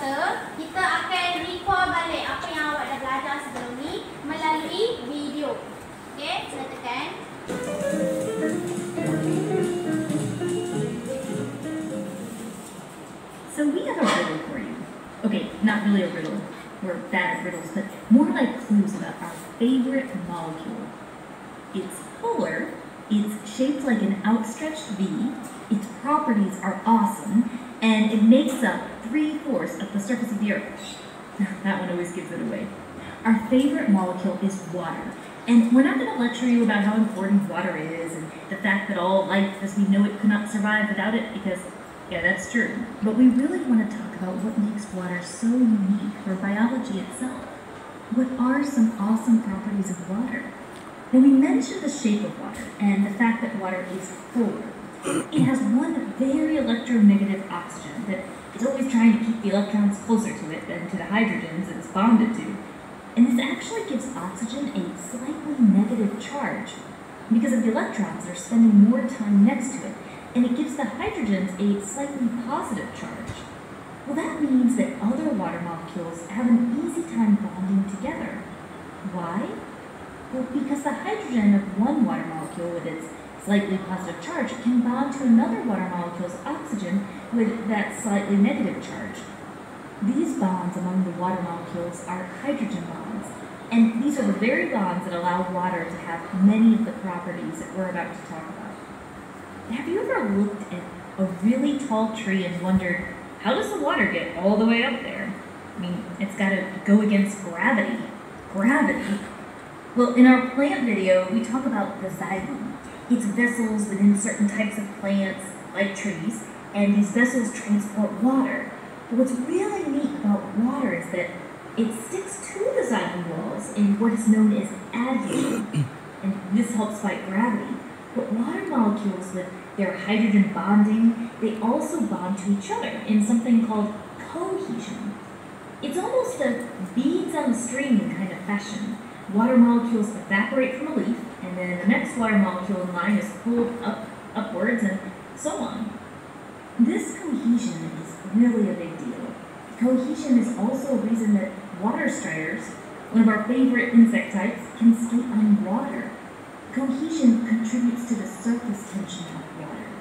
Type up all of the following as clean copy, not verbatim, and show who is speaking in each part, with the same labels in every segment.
Speaker 1: Chapter, kita akan recall balik apa yang awak dah belajar sebelum ni melalui video. Okey, saya tekan.
Speaker 2: So we have a riddle for you. Okay, not really a riddle. We're bad at riddles, but more like clues about our favorite molecule. It's polar, it's shaped like an outstretched V, its properties are awesome, and it makes up 3/4 of the surface of the Earth. That one always gives it away. Our favorite molecule is water. And we're not going to lecture you about how important water is and the fact that all life as we know it could not survive without it, because, yeah, that's true. But we really want to talk about what makes water so unique for biology itself. What are some awesome properties of water? Now, we mentioned the shape of water and the fact that water is polar. It has one very electronegative oxygen that is always trying to keep the electrons closer to it than to the hydrogens it's bonded to. And this actually gives oxygen a slightly negative charge because of the electrons that are spending more time next to it, and it gives the hydrogens a slightly positive charge. Well, that means that other water molecules have an easy time bonding together. Why? Well, because the hydrogen of one water molecule with its slightly positive charge can bond to another water molecule's oxygen with that slightly negative charge. These bonds among the water molecules are hydrogen bonds, and these are the very bonds that allow water to have many of the properties that we're about to talk about. Have you ever looked at a really tall tree and wondered, how does the water get all the way up there? I mean, it's got to go against gravity. Gravity? Well, in our plant video, we talk about the xylem. It's vessels within certain types of plants, like trees, and these vessels transport water. But what's really neat about water is that it sticks to the xylem walls in what is known as adhesion, and this helps fight gravity. But water molecules with their hydrogen bonding, they also bond to each other in something called cohesion. It's almost a beads on a string kind of fashion. Water molecules evaporate from a leaf, and then the next water molecule in line is pulled upwards, and so on. This cohesion is really a big deal. Cohesion is also a reason that water striders, one of our favorite insect types, can skate on water. Cohesion contributes to the surface tension of water.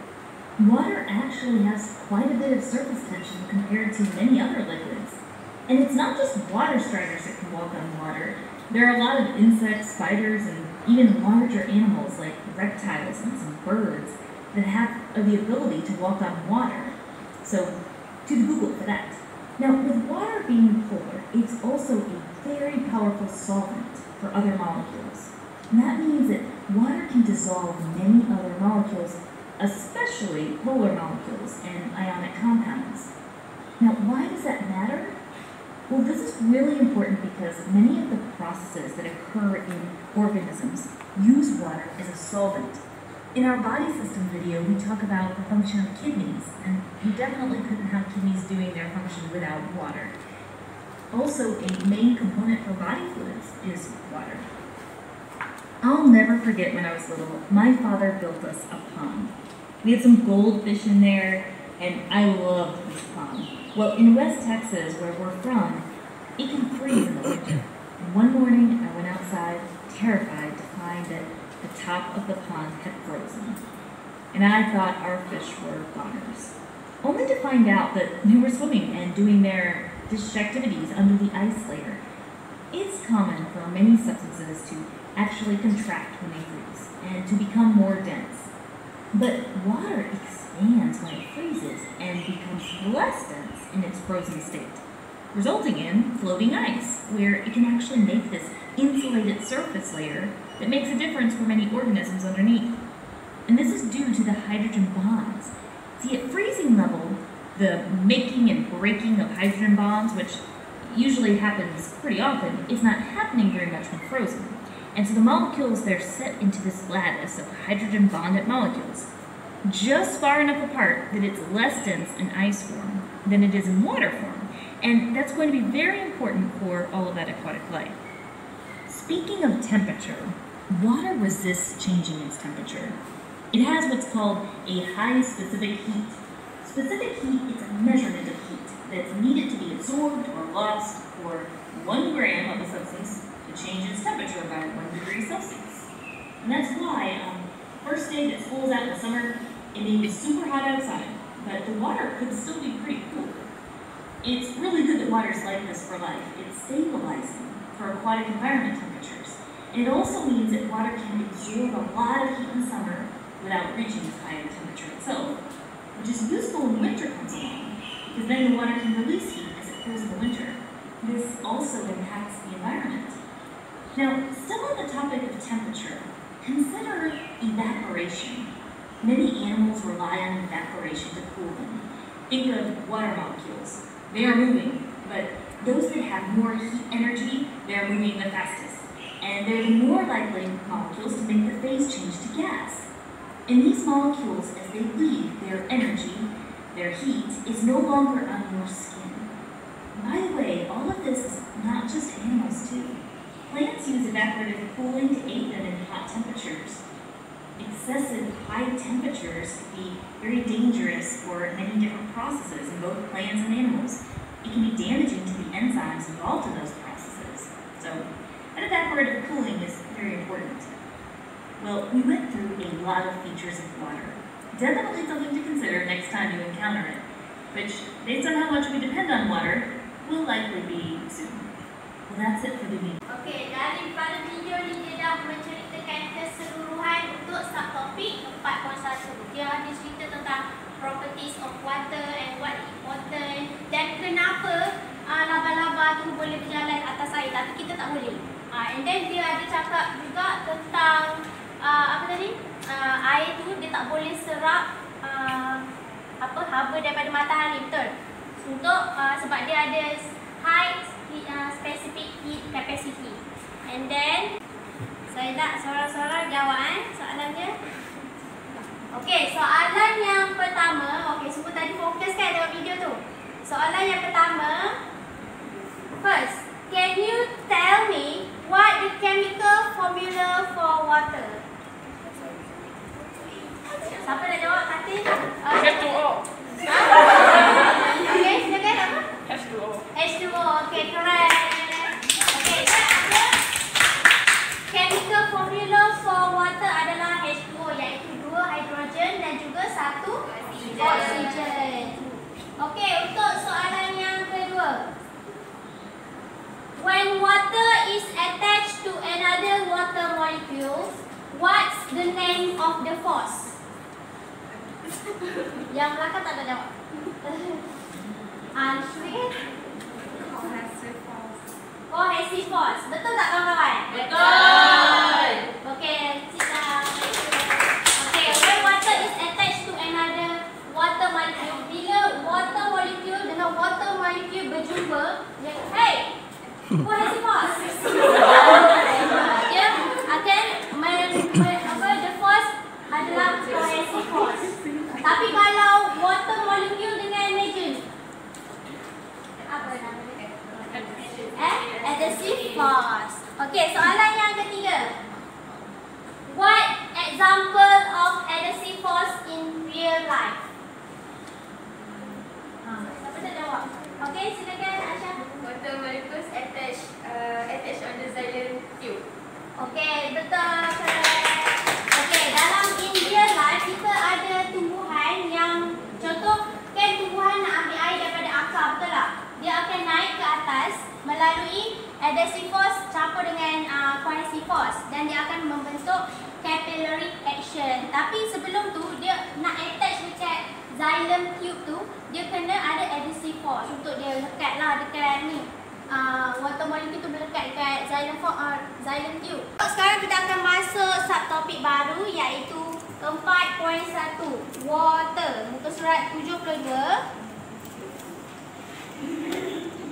Speaker 2: Water actually has quite a bit of surface tension compared to many other liquids. And it's not just water striders that can walk on water. There are a lot of insects, spiders, and even larger animals like reptiles and some birds that have the ability to walk on water. So, to the Google for that. Now, with water being polar, it's also a very powerful solvent for other molecules. And that means that water can dissolve many other molecules, especially polar molecules and ionic compounds. Now, why does that matter? Well, this is really important because many of the processes that occur in organisms use water as a solvent. In our body system video, we talk about the function of kidneys, and you definitely couldn't have kidneys doing their function without water. Also, a main component for body fluids is water. I'll never forget when I was little, my father built us a pond. We had some goldfish in there, and I loved this pond. Well, in West Texas, where we're from, it can freeze in the winter. And one morning, I went outside, terrified to find that the top of the pond had frozen. And I thought our fish were goners. Only to find out that they were swimming and doing their fish activities under the ice layer. It's common for many substances to actually contract when they freeze and to become more dense. But water expands when it freezes and becomes less dense in its frozen state, resulting in floating ice, where it can actually make this insulated surface layer that makes a difference for many organisms underneath. And this is due to the hydrogen bonds. See, at freezing level, the making and breaking of hydrogen bonds, which usually happens pretty often, is not happening very much when frozen. And so the molecules, they're set into this lattice of hydrogen bonded molecules, just far enough apart that it's less dense in ice form than it is in water form. And that's going to be very important for all of that aquatic life. Speaking of temperature, water resists changing its temperature. It has what's called a high specific heat. Specific heat is a measurement of heat. that's needed to be absorbed or lost for 1 gram of a substance to change its temperature by 1 degree Celsius. And that's why first day that school's out in the summer, it may be super hot outside, but the water could still be pretty cool. It's really good that water's like this for life. It's stabilizing for aquatic environment temperatures. And it also means that water can absorb a lot of heat in summer without reaching its higher temperature itself, which is useful when winter comes along, because then the water can release heat as it cools in the winter. This also impacts the environment. Now, still on the topic of temperature, consider evaporation. Many animals rely on evaporation to cool them. Think of water molecules. They are moving, but those that have more heat energy, they're moving the fastest. And they're the more likely molecules to make the phase change to gas. And these molecules, as they leave, their energy, their heat, is no longer on your skin. By the way, all of this is not just animals too. Plants use evaporative cooling to aid them in hot temperatures. Excessive high temperatures can be very dangerous for many different processes in both plants and animals. It can be damaging to the enzymes involved in those processes. So, evaporative cooling is very important. Well, we went through a lot of features of water. Definitely something to consider next time you encounter it, which, based on how much we depend on water, will likely be soon. Well, that's it for the video.
Speaker 1: Okey, daripada video ni dia dah menceritakan keseluruhan untuk subtopik 4.1. Dia ada cerita tentang properties of water and what is important dan kenapa laba-laba tu boleh berjalan atas air tapi kita tak boleh. And then dia ada cakap juga tentang air tu dia tak boleh serap haba daripada matahari, betul? Untuk sebab dia ada high specific heat capacity. And then saya nak seorang-seorang jawab soalan dia. Okey, soalan yang pertama, okey, semua tadi fokus kan dalam video tu. Soalan yang pertama, first, can you tell me what the chemical formula for water? Siapa nak jawab? Katin?
Speaker 3: H2O.
Speaker 1: Okey, silakan apa?
Speaker 3: H2O.
Speaker 1: H2O, okey, correct. Okey, ada chemical formula for water adalah H2O, iaitu 2 hidrogen dan juga 1 oksigen. Okey, untuk soalan yang kedua. When water is attached to another water molecule, what's the name of the force? Yang belakang tak ada jawab. Silakan. Cohesive force. Betul tak kawan-kawan?
Speaker 3: Betul.
Speaker 1: Okey, kita. Okey, when water is attached to another water molecule, bila water molecule dengan water molecule berjumpa, cohesive force. Dia akan the force adalah cohesive force. Tapi kalau water molecule dengan nitrogen, apa nama dia? Adhesive force. Okey, soalan yang ketiga. What example of adhesive force in real life? Siapa nak jawab? Okey, silakan Aisyah.
Speaker 3: Water molecules attach on the xylem tube.
Speaker 1: Okey, betul. Okey, dalam in real life kita ada tumbuhan yang contoh kan tumbuhan nak ambil air daripada akar, betul tak? Dia akan naik ke atas melalui adhesive force campur dengan cohesive force dan dia akan membentuk capillary action. Tapi sebelum tu dia nak attach dekat xylem tube tu, dia kena ada adhesive force untuk dia lekatlah dekat ni. Water molecule tu melekat dekat xylem tube. Sekarang kita akan masuk subtopik baru iaitu 4.1 water. Muka surat 72.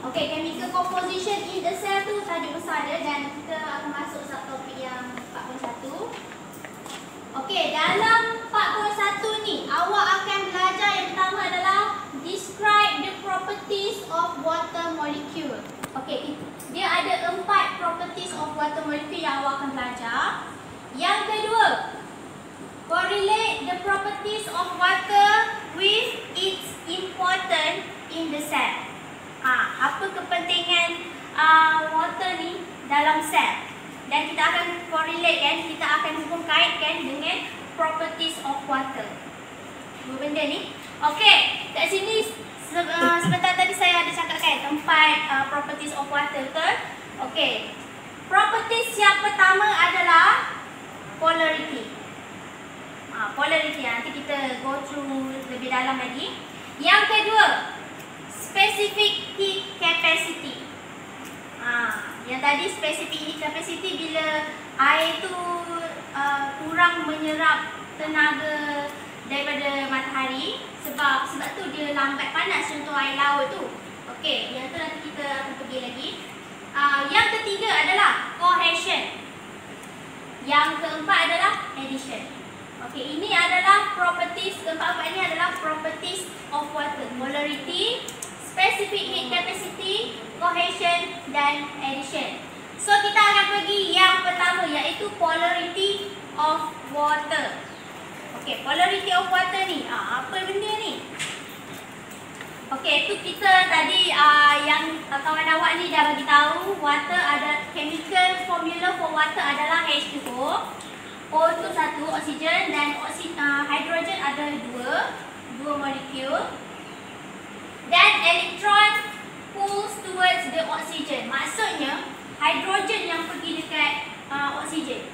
Speaker 1: Okey, chemical composition in the cell tu tajuk besar dia dan kita akan masuk subtopik yang 4.1. Okey, dalam 4.1 ni awak akan belajar yang pertama adalah describe the properties of water molecule. Okey, dia ada 4 properties of water molecule yang awak akan belajar. Yang kedua, correlate the properties of water with its importance in the cell. dalam sel. Dan kita akan correlate kan, kita akan hubung kaitkan dengan properties of water. Dua benda ni. Okey, kat sini sebentar tadi saya ada cakap kan tempat properties of water ke. Okey. Properties yang pertama adalah polarity. Polarity nanti kita go through lebih dalam lagi. Yang kedua, specific heat capacity. Yang tadi specific heat capacity bila air tu kurang menyerap tenaga daripada matahari sebab tu dia lambat panas, contoh air laut tu. Okey, yang tu nanti kita akan pergi lagi. Yang ketiga adalah cohesion. Yang keempat adalah addition. Okey, ini adalah properties, keempat-empat ini adalah properties of water. Polarity, specific heat capacity, cohesion dan addition. So kita akan pergi yang pertama iaitu polarity of water. Okey, polarity of water ni apa benda ni? Okey, tu kita tadi yang kawan awak ni dah bagi tahu water ada chemical formula for water adalah H2O. O tu satu oksigen dan hidrogen ada dua molekul. Dan elektron pulls towards the oxygen. Maksudnya hidrogen yang pergi dekat oksigen.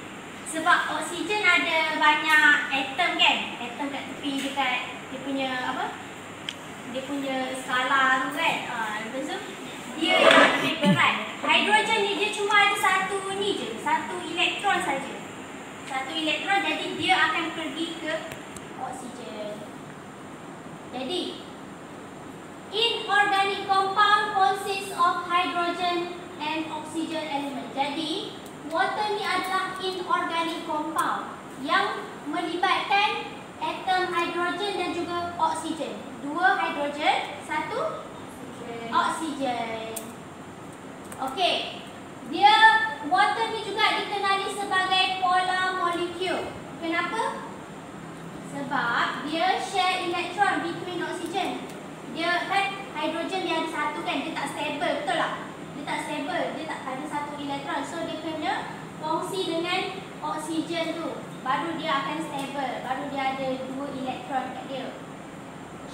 Speaker 1: Sebab oksigen ada banyak atom kan? Atom kat tepi dekat dia punya apa? Dia punya skala tu kan. Lepas tu dia yang lebih berat. Hidrogen ni dia cuma ada satu ni je, satu elektron saja. Satu elektron, jadi dia akan pergi ke oksigen. Jadi inorganic compound consists of hydrogen and oxygen element. Jadi water ni adalah inorganic compound yang melibatkan atom hidrogen dan juga oksigen. Dua hidrogen, satu oksigen. Okey. Dia water ni juga dikenali sebagai polar molecule. Kenapa? Sebab dia share electron between oksigen. Dia kan hidrogen dia ada satu kan, dia tak stable, betul tak? Dia tak stable, dia tak ada satu elektron. So dia kena kongsi dengan oksigen tu, baru dia akan stable, baru dia ada dua elektron kat dia.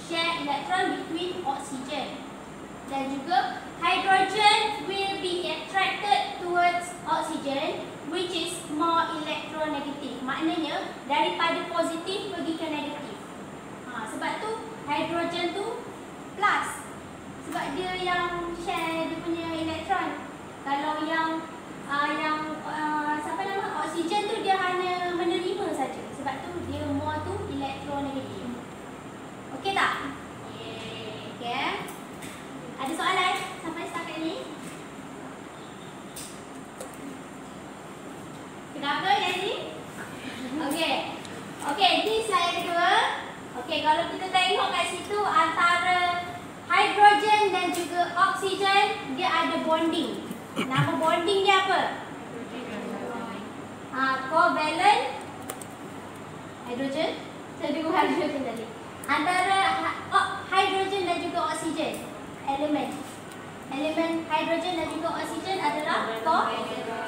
Speaker 1: Share electron between oksigen. Dan juga hydrogen will be attracted towards oxygen which is more electronegative. Maknanya daripada positif pergi ke negatif. Sebab tu hydrogen tu plus. Sebab dia yang share dia punya elektron. Kalau yang siapa nama oksigen tu dia hanya menerima saja. Sebab tu dia more tu electronegative. Okey tak? Okey. Ada soalan sampai setakat ni? Kenapa yang ni? Okey. Okey, ni slide kedua. Okey, kalau kita tengok kat situ antara hidrogen dan juga oksigen dia ada bonding. Nama bonding dia apa? Covalent hydrogen. Saya dengar hydrogen tadi. Antara hidrogen dan juga oksigen. Elemen hidrogen dan juga oksigen adalah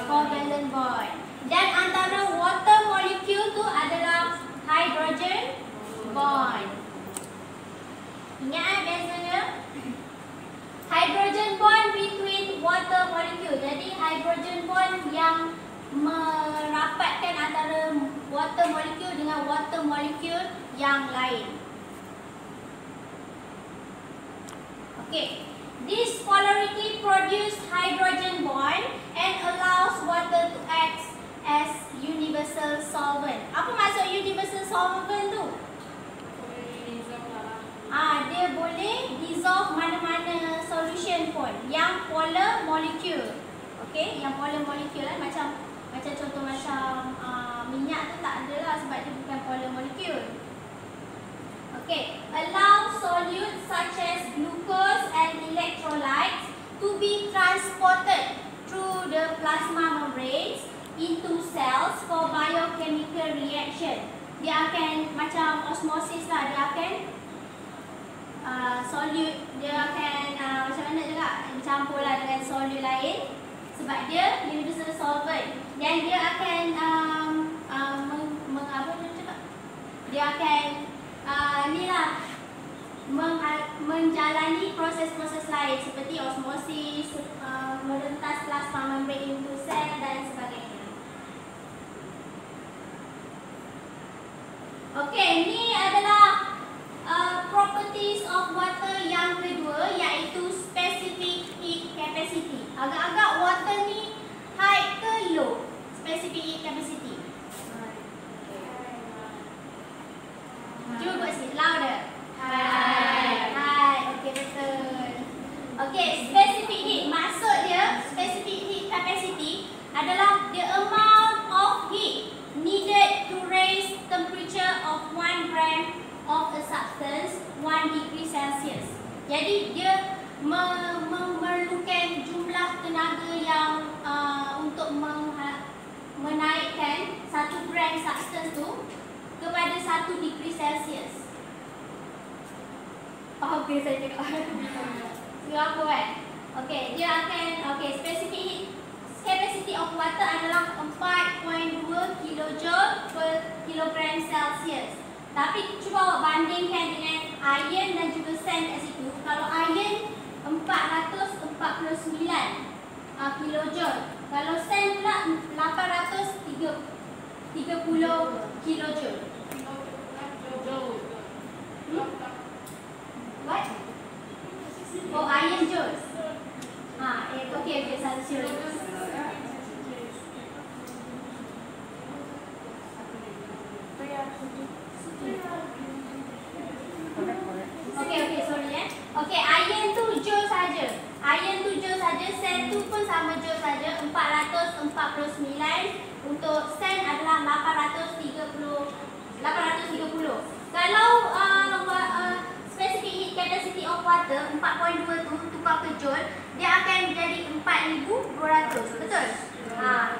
Speaker 1: covalent bond. Dan antara water molecule tu adalah hydrogen bond. Ingat biasanya hydrogen bond between water molecule. Jadi hydrogen bond yang merapatkan antara water molecule dengan water molecule yang lain. Okay, this polarity produce hydrogen bond and allows water to act as universal solvent. Apa maksud universal solvent tu? Dia boleh dissolve mana-mana solution pun yang polar molecule. Okay, yang polar molecule macam contoh macam minyak tu tak ada lah sebab dia bukan polar molecule. Okay, allow solutes such as glucose and electrolytes to be transported through the plasma membranes into cells for biochemical reaction. Dia akan macam osmosis lah, dia akan solute, dia akan macam mana juga, dicampur lah dengan solute lain sebab dia universal solvent dan dia akan dia akan menjalani proses-proses lain seperti osmosis, merentas plasma membrane into sel dan sebagainya. Okey, ini adalah properties of water yang kedua, iaitu specific heat capacity. Agak-agak water ni high ke low specific heat capacity? Cuba buat sikit louder. High. Okey, betul. Okey, specific heat, maksud dia specific heat capacity adalah the amount of heat needed to raise temperature of 1 gram of a substance 1 degree Celsius. Jadi dia memerlukan jumlah tenaga yang untuk menaikkan 1 gram substance tu kepada 1 degree Celsius. Faham ke saya cakap? Apa kan? Okey, dia akan specific heat capacity of water adalah 4.2 kilojoule per kilogram Celsius. Tapi cuba awak bandingkan dengan iron dan juga sand kat situ. Kalau iron 449 kilojoule. Kalau sand pula 830 kilojoule. What? Oh, iron joules. Okey, Celsius. Okey, sorry ya. Okey, iron tu joule saja. Iron tu joule saja, sand tu pun sama joule saja, 449. Untuk sand adalah 830. Kalau specific heat capacity of water 4.2 tu tukar ke joule, dia akan jadi 4200. Betul?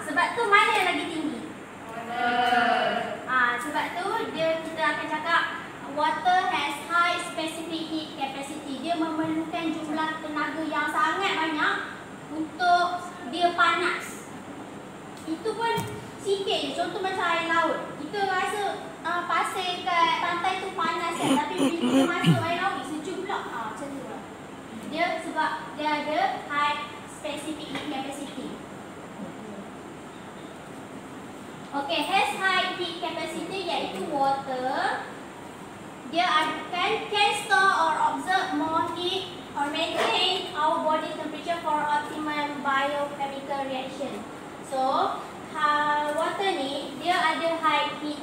Speaker 1: Sebab tu mana yang lagi tinggi? Sebab tu kita akan cakap water has high specific heat capacity. Dia memerlukan jumlah tenaga yang sangat banyak untuk dia panas. Itu pun sikit. Contoh macam air laut. Kita rasa pasir kat pantai tu panas kan, tapi bila kita masuk air laut sejuk pula. Macam tu lah. Dia sebab dia ada high specific heat capacity. Okay, has high heat capacity iaitu water. Dia can store or absorb more heat or maintain our body temperature for optimal biochemical reaction. So, water ni dia ada high heat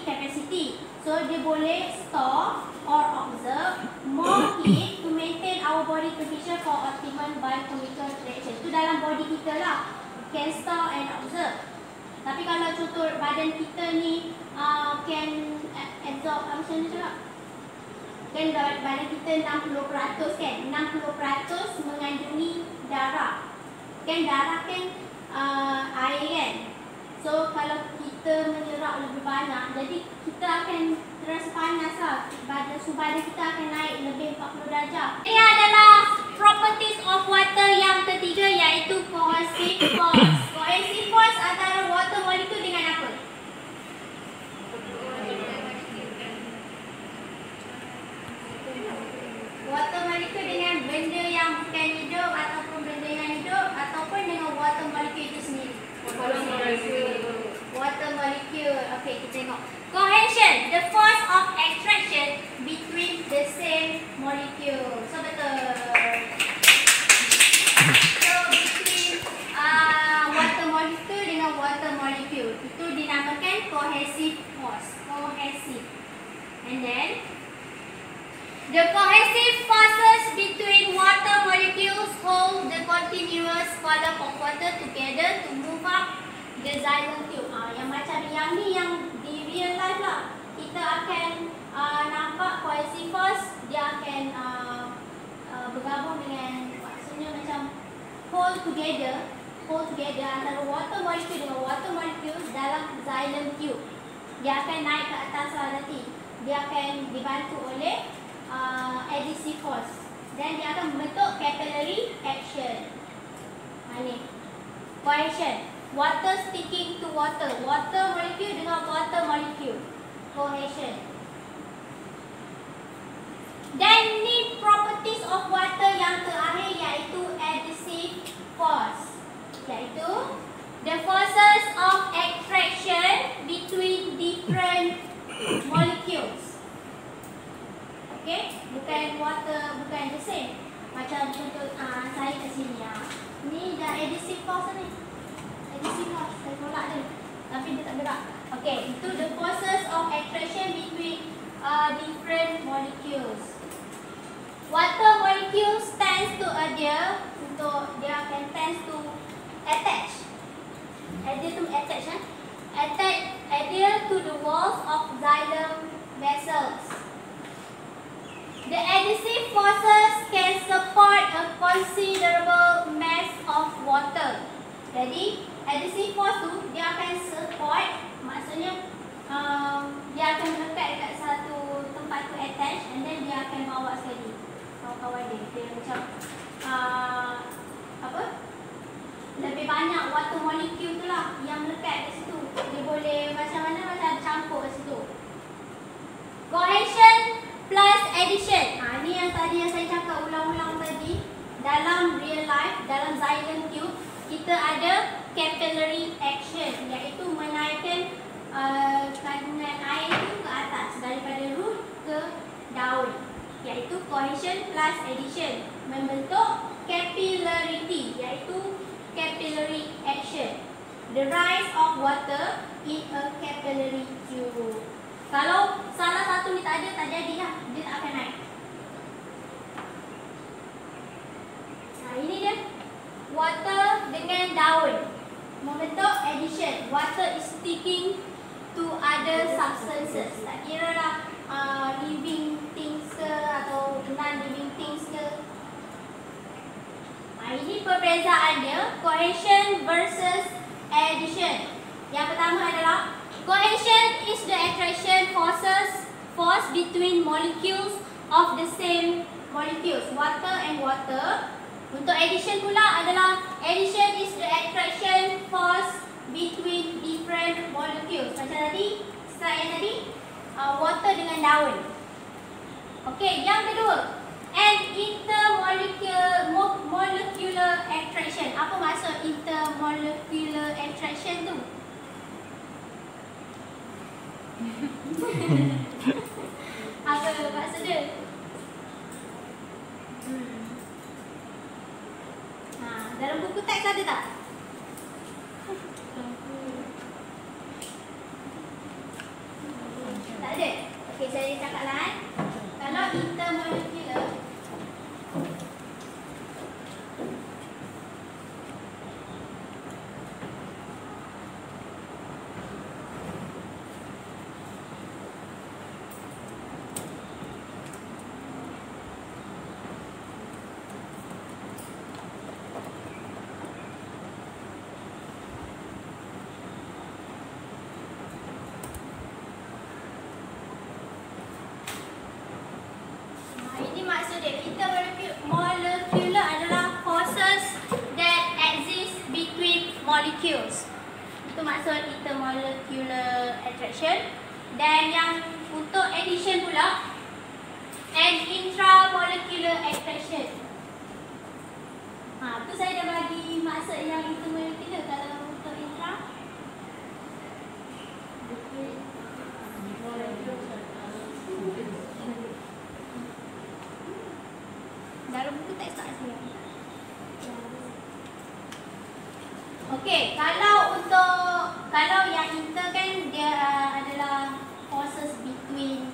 Speaker 1: capacity. So, dia boleh store or absorb more heat to maintain our body temperature for optimal biochemical reaction. Itu dalam body kita lah. Can store and absorb. Tapi kalau contoh badan kita ni can absorb, macam mana cakap? Kan badan kita 60% kan? 60% mengandungi darah. Kan darah kan air kan? So kalau kita menyerap lebih banyak, jadi kita akan terasa panas lah. Badan kita akan naik lebih 40 darjah. Ini adalah properties of water yang ketiga, iaitu cohesive force. Cohesive force antara water molecule dengan apa? Water molecule dengan benda yang bukan hidup ataupun benda yang hidup, ataupun dengan water molecule itu sendiri. Water molecule. Okey, kita tengok. Cohesion, the force of attraction between the same molecule. So betul. So between water molecule dengan water molecule, itu dinamakan cohesive force. Cohesive. And then the cohesive forces between water molecules hold the continuous column of water together to move up the xylem tube. Yang macam yang ni yang di real life lah. Kita akan nampak cohesive force, dia akan bergabung dengan, maksudnya macam hold together antara water molecule dengan water molecule dalam xylem tube. Dia akan naik ke atas lah nanti. Dia akan dibantu oleh adhesive force dan dia akan membentuk capillary action. Ini cohesion. Water sticking to water. Water molecule dengan water molecule. Cohesion. Dan ni properties of water yang terakhir iaitu adhesive force. Iaitu the forces of attraction between different molecules. Okay, bukan water, bukan the same. Macam contoh saya kat sini ya. Ni dah adhesive force ni. Adhesive force, saya tolak dia. Tapi dia tak gerak. Okay, itu the forces of attraction between different molecules. Water molecules tends to adhere, untuk dia akan tends to attach. Adhere to attach, adhere to the walls of xylem vessels. The adhesive forces can support a considerable mass of water. Jadi adhesive force tu dia akan support, maksudnya dia akan melekat dekat satu tempat tu attach, and then dia akan bawa sekali kawan-kawan dia macam apa? Lebih banyak water molecule tu lah yang melekat kat situ. Dia boleh macam mana, macam campur kat situ. Cohesion plus addition. Ni yang tadi yang saya cakap ulang-ulang tadi. Dalam real life, dalam xylem tube, kita ada capillary action, iaitu menaikkan kandungan air itu ke atas daripada root ke daun, iaitu cohesion plus addition, membentuk capillarity, iaitu capillary action. The rise of water in a capillary tube. Kalau salah satu ni tak ada, tak jadi lah, dia tak akan naik. Ini dia water dengan daun membentuk addition. Water is sticking to other substances. Tak kira lah living things ke atau non-living things ke. Ini perbezaannya cohesion versus addition. Yang pertama adalah cohesion is the attraction force between molecules of the same molecules, water and water. Untuk addition pula adalah addition is the attraction force between different molecules. Macam tadi, slide yang tadi, water dengan daun. Okey, yang kedua, and intermolecular attraction. Apa maksud intermolecular attraction tu? Apa maksud dia? Dalam buku teks ada tak? Tak ada? Okey, saya cakap lah. Kalau intermolecular, maksud dia intermolecular adalah forces that exist between molecules. Itu maksud intermolecular attraction. Dan yang untuk addition pula, and intramolecular attraction. Tu saya dah bagi maksud yang intermolecular. Kalau untuk intra, dalam buku teks tak ada. Okey, kalau yang inter kan dia adalah forces between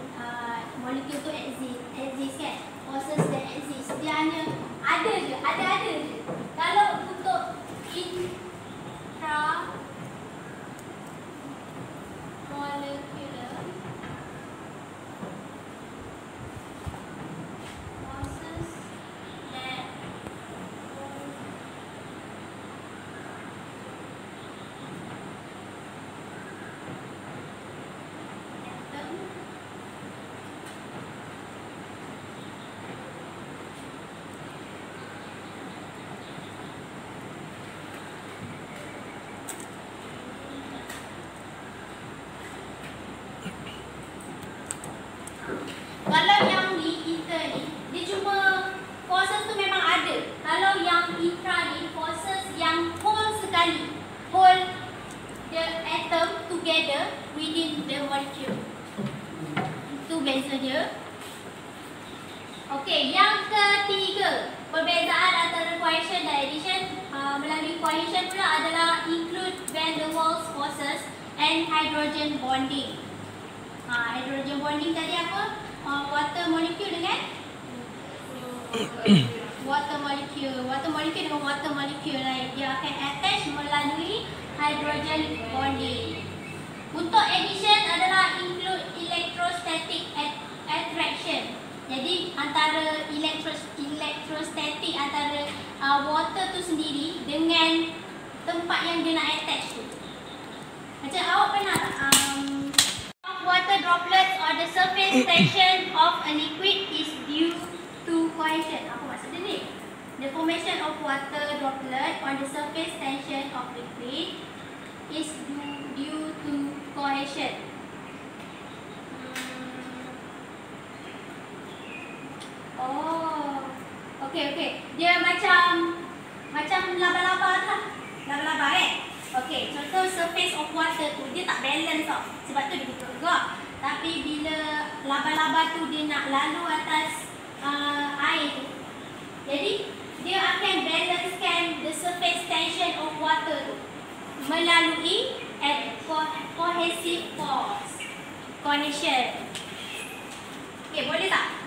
Speaker 1: molecule tu exist kan. Forces that exist. Dia hanya ada je, ada je. Kalau untuk intramolecular forces that Kalau yang ni inter ni, dia cuma forces tu memang ada. Kalau yang intra ni, forces yang hold sekali, hold the atom together within the molecule. Itu beza dia. Okey, yang ketiga, perbezaan antara cohesion dan addition melalui cohesion pula adalah include van der Waals forces and hydrogen bonding. Hydrogen bonding tadi apa? Water molecule dengan water molecule dengan water molecule lain. Dia akan attach melalui hydrogen bonding. Untuk addition adalah include electrostatic attraction. Jadi antara electrostatic antara water tu sendiri dengan tempat yang dia nak attach tu. Macam awak pernah water droplets on the surface tension of a liquid is due to cohesion. Apa maksud dia ni? The formation of water droplet on the surface tension of liquid is due to cohesion. Oh, okey. Dia macam laba-laba lah. Laba-laba Okey, contoh surface of water tu dia tak balance tau. Sebab tu dia bergerak. Tapi bila laba-laba tu dia nak lalu atas air tu, jadi dia akan balancekan the surface tension of water tu melalui cohesive force. Cohesion. Okey, boleh tak?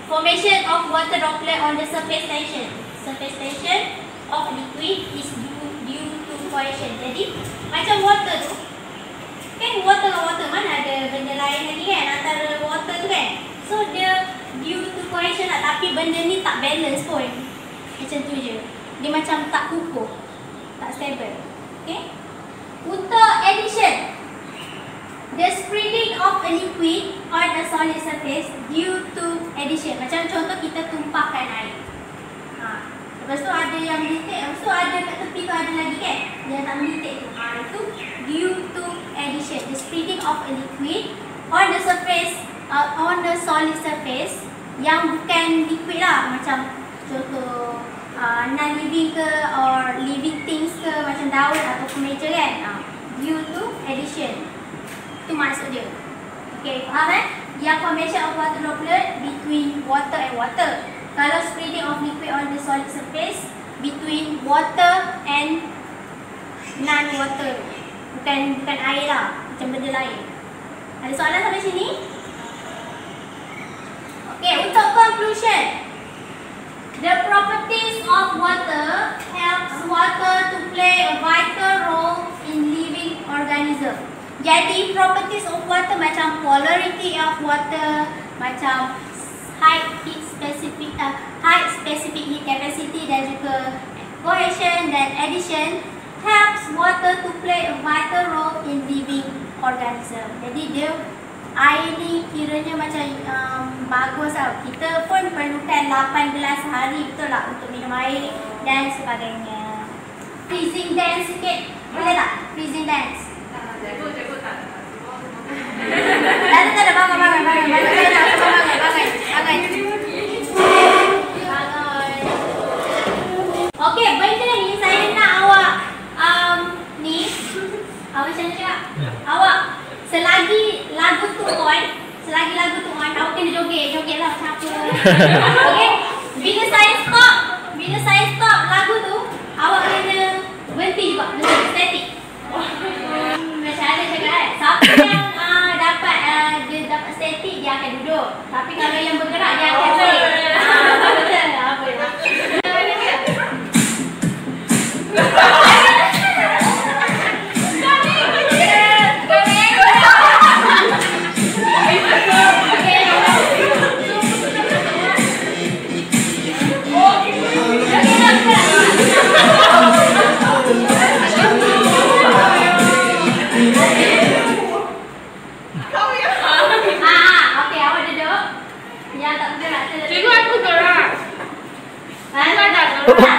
Speaker 1: Formation of water droplet on the surface tension. Surface tension of liquid is due to cohesion. Jadi macam water tu, kan water dengan water mana ada benda lain lagi kan antara water tu kan. So dia due to cohesion lah, tapi benda ni tak balance pun. Macam tu je. Dia macam tak kukuh, tak stable. Okay. Untuk addition, the spreading of a liquid on a solid surface due to addition. Macam contoh kita tumpahkan air. Lepas tu ada yang melitik, lepas tu ada kat tepi tu ada lagi kan yang tak melitik tu. Itu due to addition. The spreading of a liquid on the surface, on the solid surface yang bukan liquid lah. Macam contoh non-living ke or living things ke, macam daun atau kemeja kan. Due to addition. Itu maksud dia. Okay, faham kan? Yang formation of water droplet between water and water. Kalau spreading of liquid on the solid surface between water and non-water. Bukan air lah, macam benda lain. Ada soalan sampai sini? Okay, untuk conclusion. The properties of water helps water to play a vital role in living organism. Jadi properties of water macam polarity of water, macam height specific heat capacity dan juga cohesion dan addition helps water to play a vital role in living organism. Jadi dia air ni kiranya macam bagus tau. Kita pun perlukan 8 gelas sehari, betul tak, untuk minum air dan sebagainya. Freezing dance sikit, boleh tak? Freezing dance.
Speaker 3: Cikgu tak.
Speaker 1: Tak ada, bangun. Okey, benda ni saya nak awak ni awak macam mana cakap? Awak selagi lagu tu on, awak kena joget lah macam apa. Okey, bila saya stop lagu tu, awak kena berhenti juga, static. Macam ada cakap kan, siapa yang dia dapat static, dia akan duduk. Tapi kalau yang bergerak, dia akan stay. Betul lah, apa lah.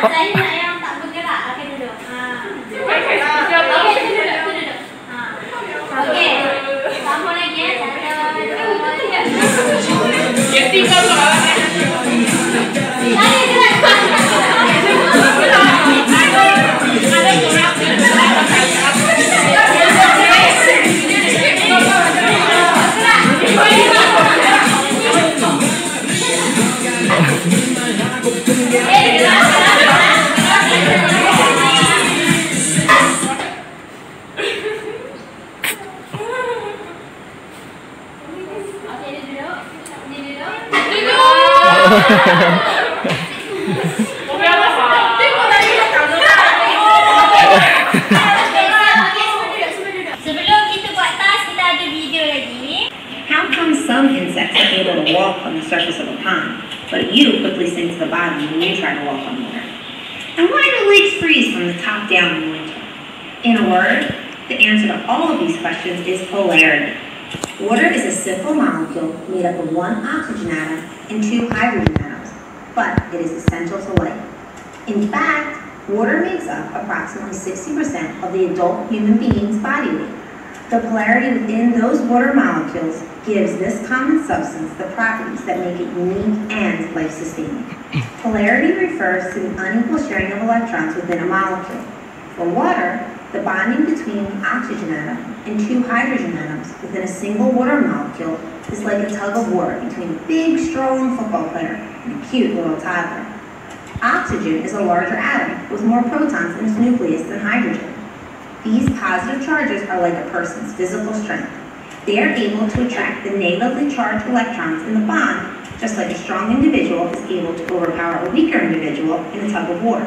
Speaker 1: Saya nak yang tak bergerak, akan duduk. Okey, duduk. Okey, sambung lagi ya. 1, 2, 3. Sebelum kita buat task, kita ada video lagi.
Speaker 4: How come some insects are able to walk on the surface of a pond, but you quickly sink to the bottom when you try to walk on water? And why do lakes freeze from the top down in winter? In a word, the answer to all of these questions is polarity. Water is a simple molecule made up of one oxygen atom and two hydrogen atoms, but it is essential to life. In fact, water makes up approximately 60% of the adult human being's body weight. The polarity within those water molecules gives this common substance the properties that make it unique and life-sustaining. Polarity refers to the unequal sharing of electrons within a molecule. For water, the bonding between the oxygen atom and two hydrogen atoms within a single water molecule is like a tug of war between a big, strong football player and a cute little toddler. Oxygen is a larger atom with more protons in its nucleus than hydrogen. These positive charges are like a person's physical strength. They are able to attract the negatively charged electrons in the bond, just like a strong individual is able to overpower a weaker individual in a tug of war.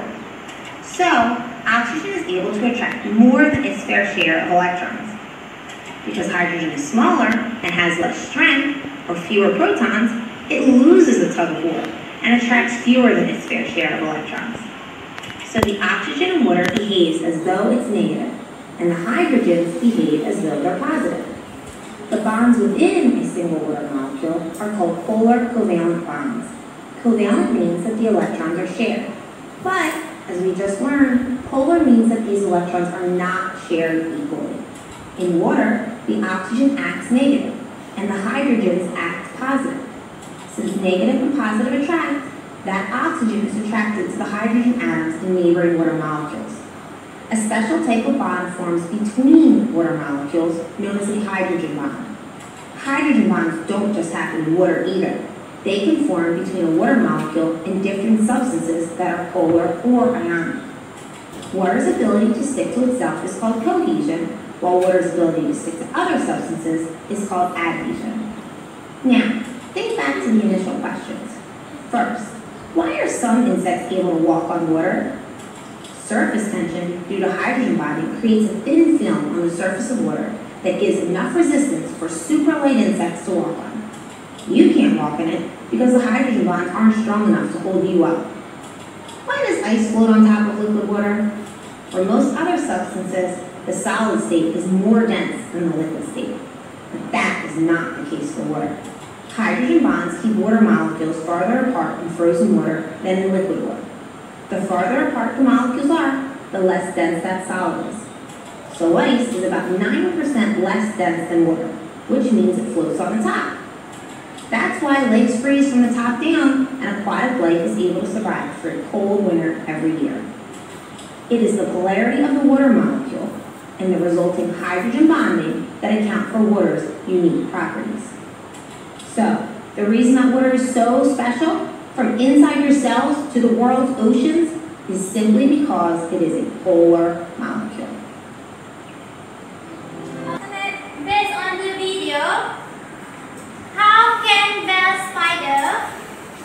Speaker 4: So, oxygen is able to attract more than its fair share of electrons. Because hydrogen is smaller and has less strength, or fewer protons, it loses the tug of war and attracts fewer than its fair share of electrons. So the oxygen in water behaves as though it's negative, and the hydrogens behave as though they're positive. The bonds within a single water molecule are called polar covalent bonds. Covalent means that the electrons are shared. But, as we just learned, polar means that these electrons are not shared equally. In water, the oxygen acts negative, and the hydrogens act positive. Since negative and positive attract, that oxygen is attracted to the hydrogen atoms in neighboring water molecules. A special type of bond forms between water molecules known as a hydrogen bond. Hydrogen bonds don't just happen in water either. They can form between a water molecule and different substances that are polar or ionic. Water's ability to stick to itself is called cohesion, while water's ability to stick to other substances is called adhesion. Now, think back to the initial questions. First, why are some insects able to walk on water? Surface tension due to hydrogen bonding creates a thin film on the surface of water that gives enough resistance for super light insects to walk on. You can't walk in it because the hydrogen bonds aren't strong enough to hold you up. Why does ice float on top of liquid water? For most other substances, the solid state is more dense than the liquid state. But that is not the case for water. Hydrogen bonds keep water molecules farther apart in frozen water than in liquid water. The farther apart the molecules are, the less dense that solid is. So ice is about 9% less dense than water, which means it floats on the top. That's why lakes freeze from the top down, and aquatic life is able to survive through a cold winter every year. It is the polarity of the water molecule and the resulting hydrogen bonding that account for water's unique properties. So, the reason that water is so special, from inside your cells to the world's oceans, is simply because it is a polar molecule.
Speaker 1: Based on the video, how can bell spider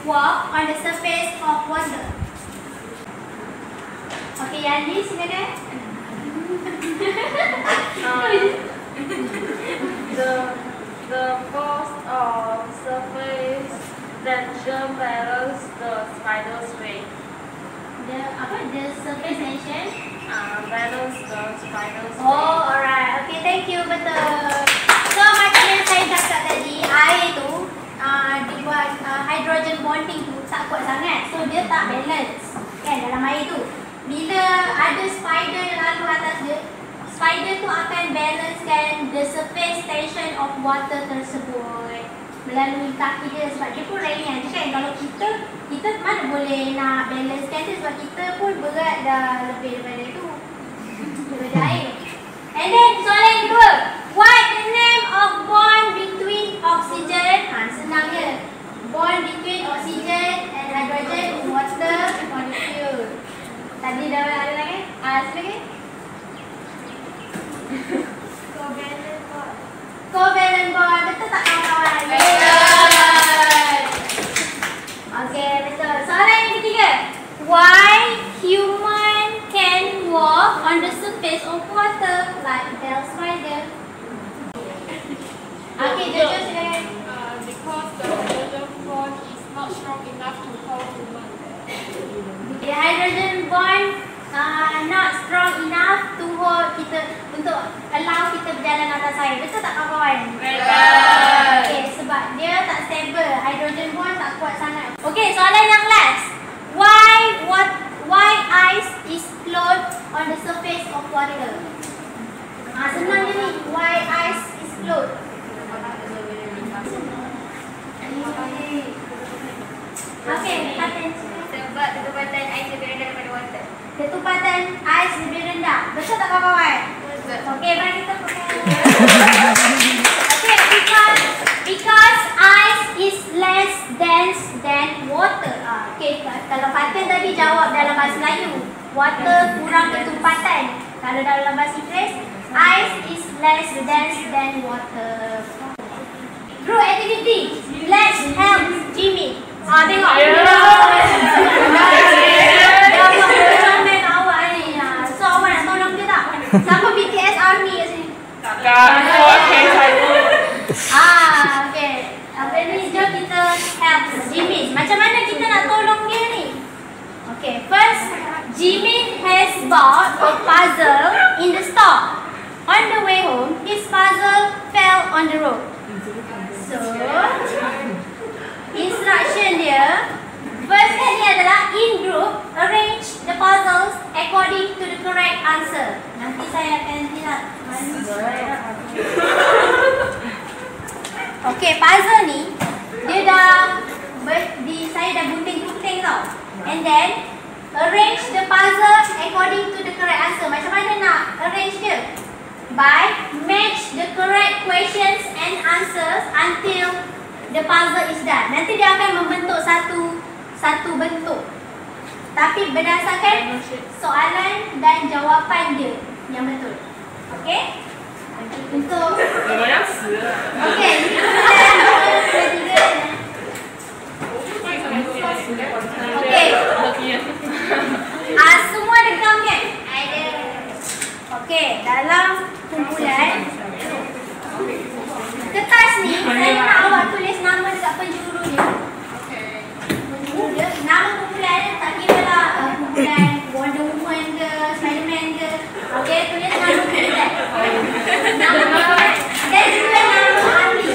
Speaker 1: walk on the surface of water? Okay, Yani, silakan.
Speaker 3: The force of surface tension balance the spider's weight.
Speaker 1: The surface tension?
Speaker 3: Balance the spider's weight.
Speaker 1: Oh, alright. Okay, thank you. Betul. So, macam yang saya cakap tadi, air tu dia buat hydrogen bonding tu tak kuat sangat. So, dia tak balance kan dalam air tu. Bila ada spider yang lalu atas dia, spider tu akan balancekan the surface tension of water tersebut. melalui kaki dia sebab dia pun ringan kan. Kalau kita mana boleh nak balance kan dia sebab kita pun berat dah lebih daripada itu. Daripada air. And then soalan yang kedua, what the name of bond between oxygen? Senang je. Bond between oxygen and hydrogen in water molecule. Tadi dah ada lagi? Lagi?
Speaker 3: Covalent bond.
Speaker 1: Covalent bond. Betul tak kawan-kawan?
Speaker 3: Betul.
Speaker 1: Okay, betul. Soalan yang ketiga. Why human can walk on the surface of water like bell spider? Okay, Jojo silakan.
Speaker 3: Because the hydrogen bond is not strong enough to hold human.
Speaker 1: The hydrogen bond not strong enough to hold kita untuk allow kita berjalan atas air. Betul tak kawan-kawan?
Speaker 3: Betul.
Speaker 1: Okay, sebab dia tak stable. Hydrogen bond tak kuat sangat. Okay, soalan yang last. Why ice is float on the surface of water? Senang je ni. Why ice is float? Okay, paten.
Speaker 3: Sebab ketepatan ais lebih rendah daripada water.
Speaker 1: Ketepatan ais lebih rendah. Betul tak kawan-kawan?
Speaker 3: Betul.
Speaker 1: Okay, mari kita okay, because ice is less dense than water. Okay, kalau paten tadi jawab dalam bahasa Melayu. Water kurang ketepatan. Kalau dalam bahasa Inggeris, ice is less dense than water. Group activity. Let's help Jimmy. Tengok. Dia buat comel kat awak ni. So, awak nak tolong dia tak? Siapa BTS Army kat sini? Okay. Apa ni? Jom kita help Jimmy. Macam mana kita nak tolong dia ni? Okay. First, Jimmy has bought a puzzle in the store. On the way home, his puzzle fell on the road. So, instruction dia, first kan dia adalah in group, arrange the puzzles according to the correct answer. Nanti saya akan lihat. Okay, puzzle ni dia saya dah gunting-gunting tau. And then arrange the puzzle according to the correct answer. Macam mana nak arrange dia? By match the correct questions and answers until the puzzle is done. Nanti dia akan membentuk satu bentuk. Tapi berdasarkan soalan dan jawapan dia yang betul. Okey? Untuk okey, okey. Semua rekam kan? Ada. Okey, dalam kumpulan kertas ni, saya nak awak tulis nama dekat penjuru dia. Penjuru dia, nama kumpulan dia tak kira lah kumpulan Wonder Woman ke, Spiderman ke. Okey, tulis nama kumpulan. Nama kumpulan dan juga nama ahli.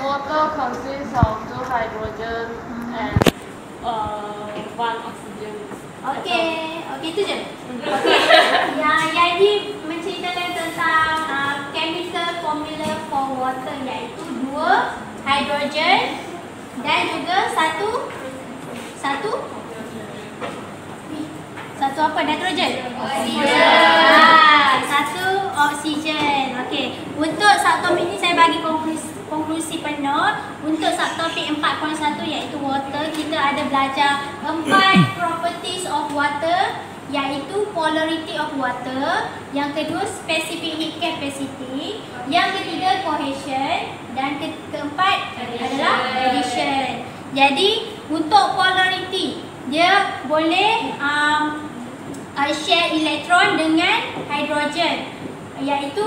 Speaker 3: Water consists of 2 hydrogen and 1 oxygen.
Speaker 1: Okey, itu je. Okey. Yang ini menceritakan tentang chemical formula for water, iaitu 2 hydrogen dan juga satu apa? Nitrogen. Satu oksigen. Okey. Untuk subtopik ini saya bagi konklusi penuh. Untuk subtopik 4.1 iaitu water, kita ada belajar 4 properties of water, iaitu polarity of water, yang kedua specific heat capacity, yang ketiga cohesion, dan keempat adalah addition. Jadi untuk polarity, dia boleh share elektron dengan hidrogen, iaitu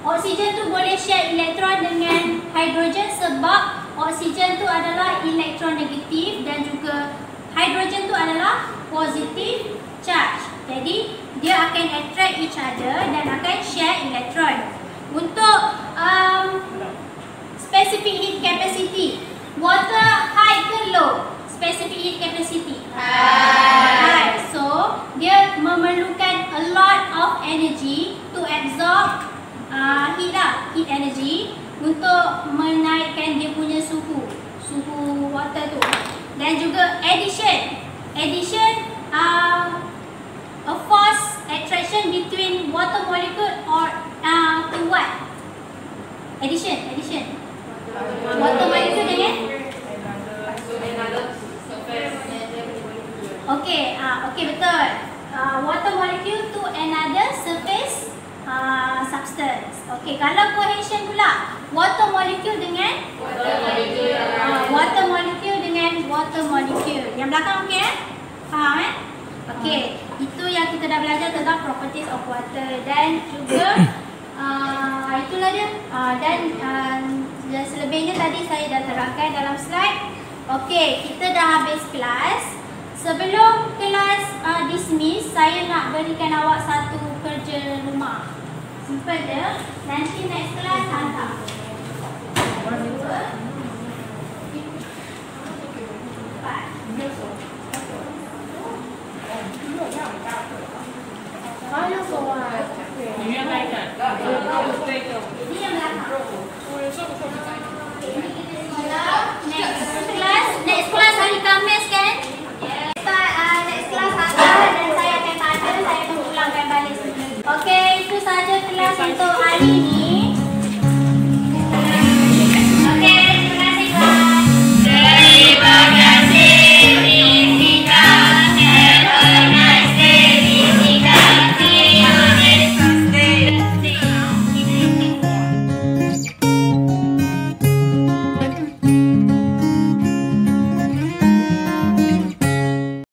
Speaker 1: oksigen tu boleh share elektron dengan hidrogen sebab oksigen tu adalah elektron negatif dan juga hidrogen tu adalah positive charge. Jadi dia akan attract each other dan akan share elektron. Untuk specific heat capacity, water high ke low? Specific heat capacity high. So dia memerlukan a lot of energy to absorb heat energy untuk menaikkan dia punya suhu water tu. Dan juga addition a force attraction between water molecule or to what? Addition water molecule dengan okey betul. Water molecule to another surface substance. Okey, kalau cohesion pula, water molecule dengan water molecule dengan water molecule. Yang belakang okey faham okey, itu yang kita dah belajar tentang properties of water. Dan juga itulah dia. Dan selebihnya tadi saya dah terangkan dalam slide. Okey, kita dah habis kelas. Sebelum kelas dismiss, saya nak berikan awak satu kerja rumah. Simple je. Nanti next kelas hantar.
Speaker 3: Ini yang belakang.
Speaker 1: Next class hari Khamis kan? Next class hantar dan saya akan tanya, saya akan ulangkan balik. Okey, itu saja kelas untuk hari ini.